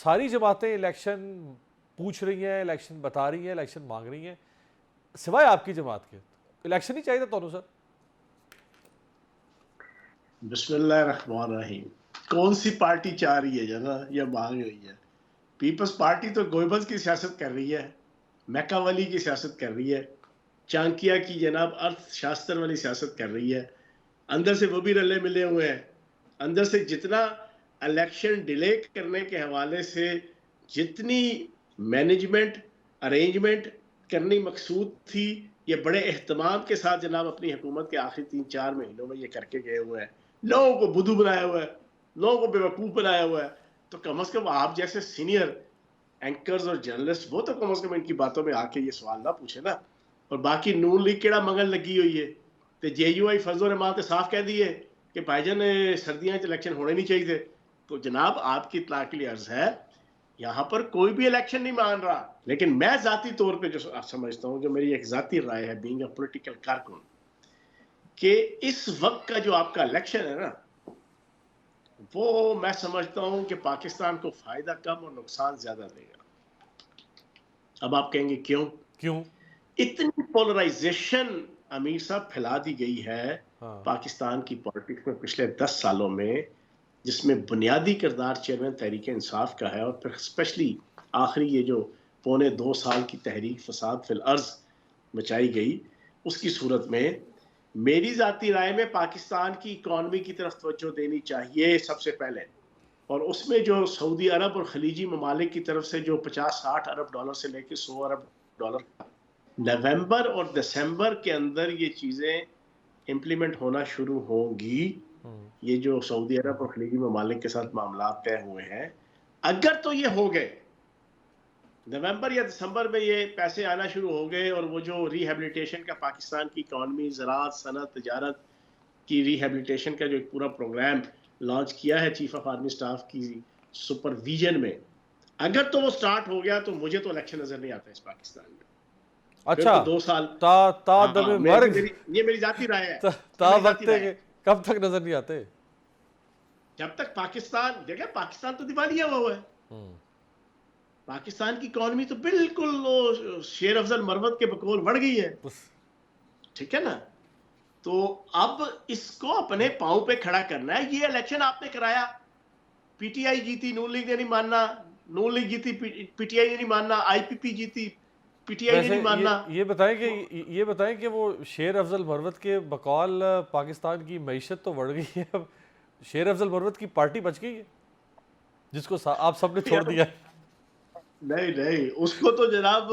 सारी जमातें इलेक्शन पूछ रही हैं, इलेक्शन बता रही हैं, इलेक्शन मांग रही हैं, सिवाय आपकी जमात के। इलेक्शन ही चाहिए था सर। बिस्मिल्लाहिर्रहमानिर्रहीम। कौन सी पार्टी चाह रही है जना या मांग रही है? पीपल्स पार्टी तो गोयबल्स की सियासत कर रही है, मैकावली की सियासत कर रही है, चाणक्य की जनाब अर्थशास्त्र वाली सियासत कर रही है। अंदर से वो भी रले मिले हुए हैं। अंदर से जितना इलेक्शन डिले करने के हवाले से जितनी मैनेजमेंट अरेंजमेंट करनी मकसूद थी, ये बड़े एहतमाम के साथ जनाब अपनी हुकूमत के आखिरी 3-4 महीनों में ये करके गए हुए हैं। लोगों को बुद्धू बनाया हुआ है, लोगों को बेवकूफ़ बनाया हुआ है। तो कम अज़ कम आप जैसे सीनियर एंकर्स और जर्नलिस्ट वो तो कम अज़ कम इनकी बातों में आके ये सवाल ना पूछे ना। और बाकी नून लीग केड़ा मंगल लगी हुई है तो JUI फजल रहमान तो साफ कह दिए कि भाईजान सर्दियां इलेक्शन होने नहीं चाहिए। तो जनाब आपकी इत्तला के लिए अर्ज है, यहाँ पर कोई भी इलेक्शन नहीं मान रहा। लेकिन मैं जाती तौर पे जो समझता हूँ, जो मेरी एक जाती राय है बीइंग अ पॉलिटिकल कारकुन, कि इस वक्त का जो आपका इलेक्शन है ना, वो मैं समझता हूं कि पाकिस्तान को फायदा कम और नुकसान ज्यादा देगा। अब आप कहेंगे क्यों? क्यों? इतनी पोलराइजेशन अमीर साहब फैला दी गई है हाँ। पाकिस्तान की पॉलिटिक्स में पिछले 10 सालों में, जिसमें बुनियादी किरदार चेयरमैन तहरीक इंसाफ का है, और फिर स्पेशली आखिरी ये जो 2.25 साल की तहरीक फसाद फिल अर्ज मचाई गई, उसकी सूरत में मेरी जाती राय में पाकिस्तान की इकॉनमी की तरफ तवज्जो देनी चाहिए सबसे पहले। और उसमें जो सऊदी अरब और खलीजी ममालिक की तरफ से जो 50-60 अरब डॉलर से लेकर 100 अरब डॉलर नवंबर और दिसंबर के अंदर ये चीज़ें इम्प्लीमेंट होना शुरू होंगी। ये जो सऊदी अरब और खलीजी ममालिक के साथ मामला तय हुए हैं, अगर तो ये हो गए नवंबर या दिसंबर में, ये पैसे आना शुरू हो गए, और वो जो रिहेबिलिटेशन का पाकिस्तान की इकॉनमी, ज़राअत, सनत, तजारत की रिहेबिलिटेशन का जो एक पूरा प्रोग्राम लॉन्च किया है चीफ ऑफ आर्मी स्टाफ की सुपरविजन में, अगर तो वो स्टार्ट हो गया, तो मुझे तो इलेक्शन नजर नहीं आता इस पाकिस्तान में। फिर अच्छा, तो 2 साल। ता हाँ, दमे मर्ग ये मेरी जाती राय है। ये ता मेरी जाती वक्त राय के है। कब तक नजर नहीं आते? जब तक पाकिस्तान देखे, पाकिस्तान तो दिवालिया हुआ है। पाकिस्तान की इकॉनमी तो बिल्कुल शेर अफजल मरवत के बकौल बढ़ गई है। ठीक है ना? तो अब इसको अपने पांव पे खड़ा करना है। ये इलेक्शन आपने कराया, पीटीआई जीती, नून लीग ने नहीं मानना, नून लीग जीती, पीटीआई ने नहीं मानना, आईपीपी जीती, पीटीआई ने वैसे नहीं मानना। ये बताएं कि वो शेर अफजल मरवत के बकौल पाकिस्तान की मईशत तो बढ़ गई है, अब शेर अफजल मरवत की पार्टी बच गई है जिसको आप सबने छोड़ दिया। नहीं नहीं, उसको तो जनाब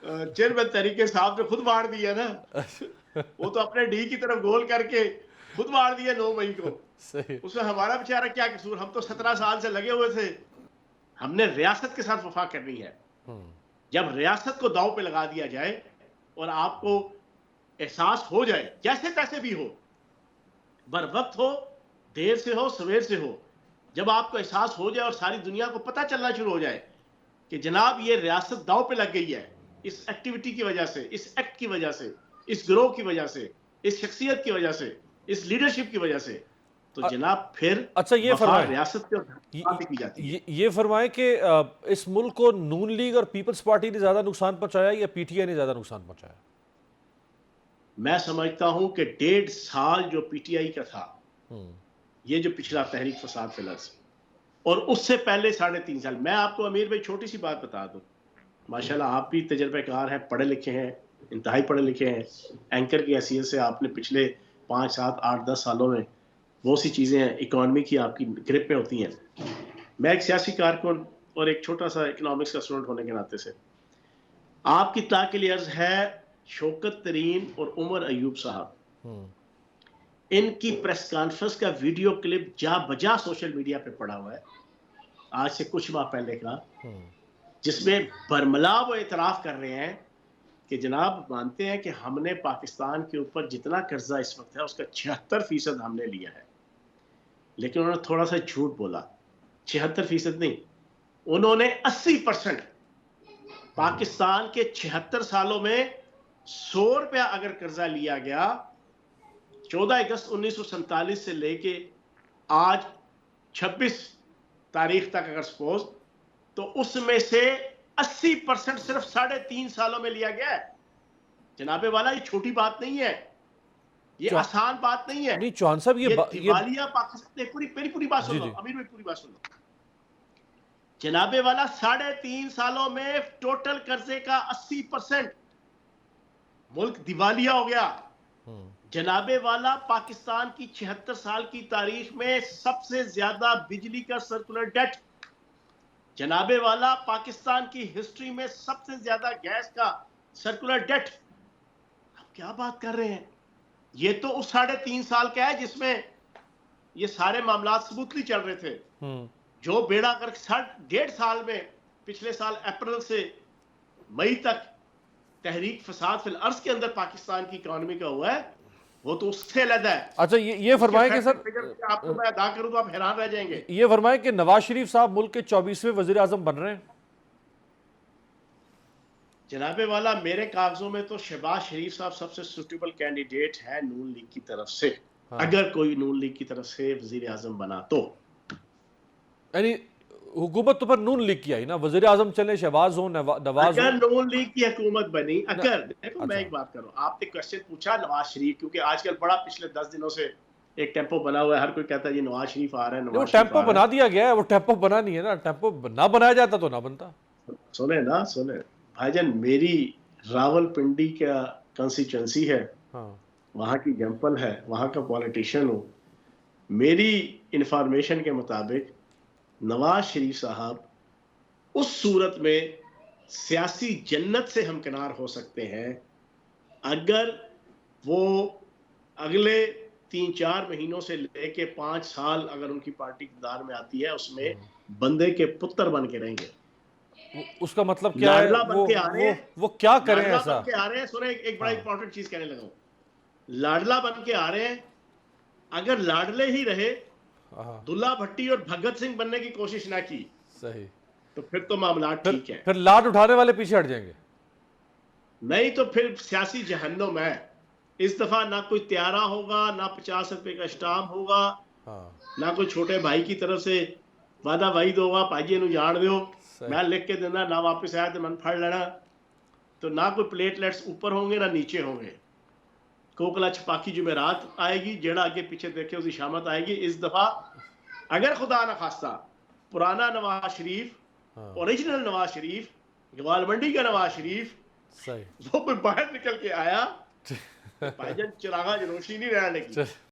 चेयरमैन तरीके साहब ने खुद मार दिया ना। वो तो अपने डी की तरफ गोल करके खुद मार दिया 9 मई को। सही। उसमें हमारा बेचारा क्या कसूर? हम तो 17 साल से लगे हुए थे। हमने रियासत के साथ वफा करनी है। जब रियासत को दांव पे लगा दिया जाए और आपको एहसास हो जाए, जैसे तैसे भी हो, बर वक्त हो, देर से हो, सवेर से हो, जब आपको एहसास हो जाए और सारी दुनिया को पता चलना शुरू हो जाए कि जनाब ये रियासत दांव पे लग गई है, इस एक्टिविटी की वजह से, इस एक्ट की वजह से, इस गिरोह की वजह से, इस शख्सियत की वजह से, इस लीडरशिप की वजह से, तो जनाब फिर अच्छा, ये वफा फरमाएं, रियासत पे की जाती है। ये फरमाएं कि इस मुल्क को नून लीग और पीपल्स पार्टी ने ज्यादा नुकसान पहुंचाया या पीटीआई ने ज्यादा नुकसान पहुंचाया? मैं समझता हूं कि 1.5 साल जो पीटीआई का था, ये जो पिछला तहरीक फसाद फिलर्स, और उससे पहले 3.5 साल, मैं आपको अमीर भाई छोटी सी बात बता दूं, माशाल्लाह आप भी तजर्बेकार हैं, पढ़े लिखे हैं, इंतहाई पढ़े लिखे हैं, एंकर की हैसियत से आपने पिछले 5, 7, 8, 10 सालों में बहुत सी चीज़ें हैं इकोनॉमी की आपकी ग्रिप में होती हैं। मैं एक सियासी कारकुन और एक छोटा सा इकोनॉमिक्स का स्टूडेंट होने के नाते से आपकी इत्तला के लिए अर्ज है, शौकत तरीन और उमर अयूब साहब, इनकी प्रेस कॉन्फ्रेंस का वीडियो क्लिप जा बजा सोशल मीडिया पे पड़ा हुआ है आज से कुछ माह पहले का, जिसमें बरमला वो एतराफ़ कर रहे हैं कि जनाब मानते हैं कि हमने पाकिस्तान के ऊपर जितना कर्जा इस वक्त है उसका 76% हमने लिया है। लेकिन उन्होंने थोड़ा सा झूठ बोला, 76% नहीं, उन्होंने 80%। पाकिस्तान के 76 सालों में 100 रुपया अगर कर्जा लिया गया 14 अगस्त 1947 से लेके आज 26 तारीख तक, अगर सपोज तो उसमें से 80% सिर्फ 3.5 सालों में लिया गया है। जनाबे वाला, ये छोटी बात नहीं है, ये चौ- आसान बात नहीं है। नहीं चौहान साहब ये ये दिवालिया पाकिस्तान, मेरी पूरी बात सुन जी लो जी अमीर भाई, पूरी बात सुन लो। जनाबे वाला 3.5 सालों में टोटल कर्जे का 80% मुल्क दिवालिया हो गया। जनाबे वाला, पाकिस्तान की 76 साल की तारीख में सबसे ज्यादा बिजली का सर्कुलर डेट। जनाबे वाला, पाकिस्तान की हिस्ट्री में सबसे ज्यादा गैस का सर्कुलर डेट। आप क्या बात कर रहे हैं? ये तो उस 3.5 साल का है जिसमें ये सारे मामला स्मूथली चल रहे थे। जो बेड़ा कर 1.5 साल में, पिछले साल अप्रैल से मई तक तहरीक फसाद फिल अर्ज के अंदर पाकिस्तान की इकोनॉमी का हुआ है, वो तो उससे अलग है। अच्छा ये फरमाएं कि सर, आपको मैं अदा करूं तो आप हैरान रह जाएंगे। ये फरमाएं कि नवाज शरीफ साहब मुल्क के 24वें वजीर आजम बन रहे हैं। जनाबे वाला, मेरे कागजों में तो शहबाज शरीफ साहब सबसे सुटेबल कैंडिडेट है नून लीग की तरफ से। हाँ। अगर कोई नून लीग की तरफ से वजीर आजम बना तो, यानी हुकूमत तो पर नून लीग की आई ना, वजीर आजम चले शहबाज हो, नवाज हो। अगर नून लीग की हुकूमत बनी, अगर देखो मैं अच्छा। एक बात करूं, आपने क्वेश्चन पूछा नवाज शरीफ, क्योंकि आजकल बड़ा पिछले 10 दिनों से एक टेम्पो बना हुआ है, हर कोई कहता है ये नवाज शरीफ आ रहा है, वो नवाज शरीफ टेम्पो आ रहा बना दिया गया है, वो टेम्पो बना नहीं है ना, टेम्पो ना बनाया जाता तो ना बनता। है। सुने भाईजान, मेरी रावलपिंडी का कंस्टिट्यूंसी है, हाँ। वहां की जंपल है, वहां का पॉलिटिशियन हूं। मेरी इंफॉर्मेशन के मुताबिक नवाज शरीफ साहब उस सूरत में सियासी जन्नत से हमकिनार हो सकते हैं अगर वो अगले 3-4 महीनों से लेके 5 साल अगर उनकी पार्टी इक़्तिदार में आती है, उसमें बंदे के पुत्र बन के रहेंगे। उसका मतलब क्या है? लाडला बन के आ रहे हैं, वो क्या करें लाडला ऐसा? बन के आ रहे हैं। सुने, एक बड़ा हाँ। इंपॉर्टेंट चीज कहने लगा हूं। लाडला बन के आ रहे हैं, अगर लाडले ही रहे, हाँ। दुल्ला भट्टी और भगत सिंह बनने की कोशिश ना की, सही। तो फिर तो मामला ठीक है। फिर लाड उठाने वाले पीछे हट जाएंगे। नहीं तो फिर सियासी जहन्नुम है। इस दफा ना कोई त्यारा होगा, ना 50 रुपए का स्टाम्प होगा, हाँ। ना कोई छोटे भाई की तरफ से वादा वाइद होगा, भाजी नू जान दो, सही। मैं लिख के देना, ना वापस आया तो मन फड़ लेना। तो ना कोई प्लेटलेट्स ऊपर होंगे ना नीचे होंगे। कोकला छपाकी जुमेरात आएगी, जेड़ा आगे पीछे देखे उसकी शामत आएगी। इस दफा अगर खुदा न खास्ता पुराना नवाज शरीफ, हाँ। ओरिजिनल नवाज शरीफ, गवाल मंडी का नवाज शरीफ, सही। वो कोई बाहर निकल के आया, भाईजान चिरागा रोशनी नहीं रहने की।